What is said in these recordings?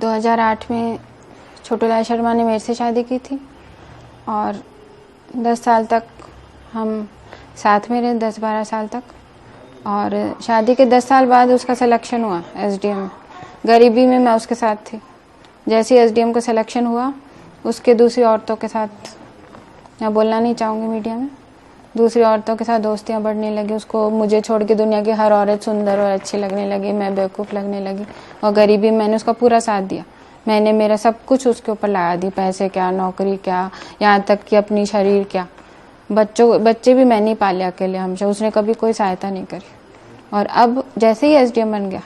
2008 में छोटूलाल शर्मा ने मेरे से शादी की थी और 10 साल तक हम साथ में रहे, 10-12 साल तक। और शादी के 10 साल बाद उसका सिलेक्शन हुआ एसडीएम में। गरीबी में मैं उसके साथ थी। जैसे ही एसडीएम का सिलेक्शन हुआ, उसके दूसरी औरतों के साथ, मैं बोलना नहीं चाहूँगी मीडिया में, दूसरी औरतों के साथ दोस्तियाँ बढ़ने लगी। उसको मुझे छोड़ के दुनिया की हर औरत सुंदर और अच्छी लगने लगी, मैं बेवकूफ़ लगने लगी। और गरीबी में मैंने उसका पूरा साथ दिया। मैंने मेरा सब कुछ उसके ऊपर लगा दी, पैसे क्या, नौकरी क्या, यहाँ तक कि अपनी शरीर क्या। बच्चे भी मैंने ही पाले अकेले हमेशा, उसने कभी कोई सहायता नहीं करी। और अब जैसे ही एसडीएम बन गया,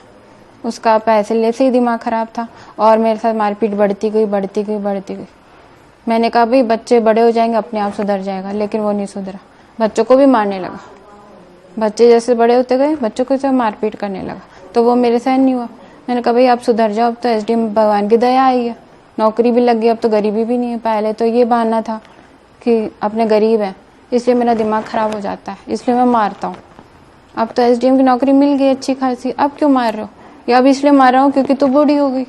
उसका पैसे से ही दिमाग ख़राब था और मेरे साथ मारपीट बढ़ती गई। मैंने कहा भाई बच्चे बड़े हो जाएंगे, अपने आप सुधर जाएगा, लेकिन वो नहीं सुधरा। बच्चों को भी मारने लगा। बच्चे जैसे बड़े होते गए, बच्चों को सब मारपीट करने लगा, तो वो मेरे सहन नहीं हुआ। मैंने कहा भाई आप सुधर जाओ, अब तो एसडीएम भगवान की दया आई है, नौकरी भी लग गई, अब तो गरीबी भी नहीं है। पहले तो ये बहाना था कि अपने गरीब है, इसलिए मेरा दिमाग ख़राब हो जाता है, इसलिए मैं मारता हूँ। अब तो एसडीएम की नौकरी मिल गई अच्छी खासी, अब क्यों मार रहे हो? या अब इसलिए मार रहा हूँ क्योंकि तू बूढ़ी हो गई,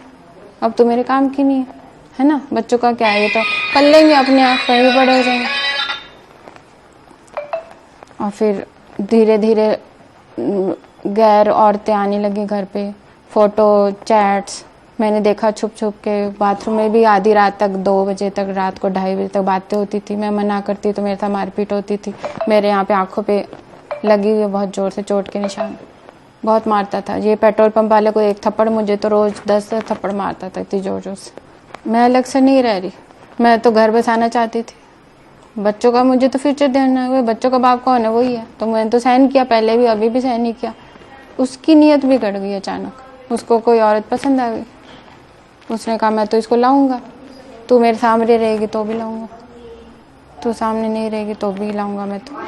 अब तो मेरे काम की नहीं है ना। बच्चों का क्या है, ये तो पल लेंगे अपने आप, कहीं बड़े हो जाएंगे। और फिर धीरे धीरे गैर औरतें आने लगी घर पे, फ़ोटो चैट्स मैंने देखा छुप छुप के। बाथरूम में भी आधी रात तक, 2 बजे तक, रात को 2:30 बजे तक बातें होती थी। मैं मना करती तो मेरे साथ मारपीट होती थी। मेरे यहाँ पे आँखों पे लगी हुई है बहुत ज़ोर से चोट के निशान, बहुत मारता था। ये पेट्रोल पंप वाले को 1 थप्पड़, मुझे तो रोज़ 10 थप्पड़ मारता था, इतनी ज़ोर से। मैं अलग से नहीं रह रही, मैं तो घर बसाना चाहती थी। बच्चों का मुझे तो फ्यूचर देना है, बच्चों का बाप कौन है? वही है। तो मैंने तो सहन किया, पहले भी, अभी भी सहन ही किया। उसकी नीयत बिगड़ गई अचानक, उसको कोई औरत पसंद आ गई। उसने कहा मैं तो इसको लाऊंगा, तू मेरे सामने रहेगी तो भी लाऊंगा, तू सामने नहीं रहेगी तो भी लाऊंगा मैं तो।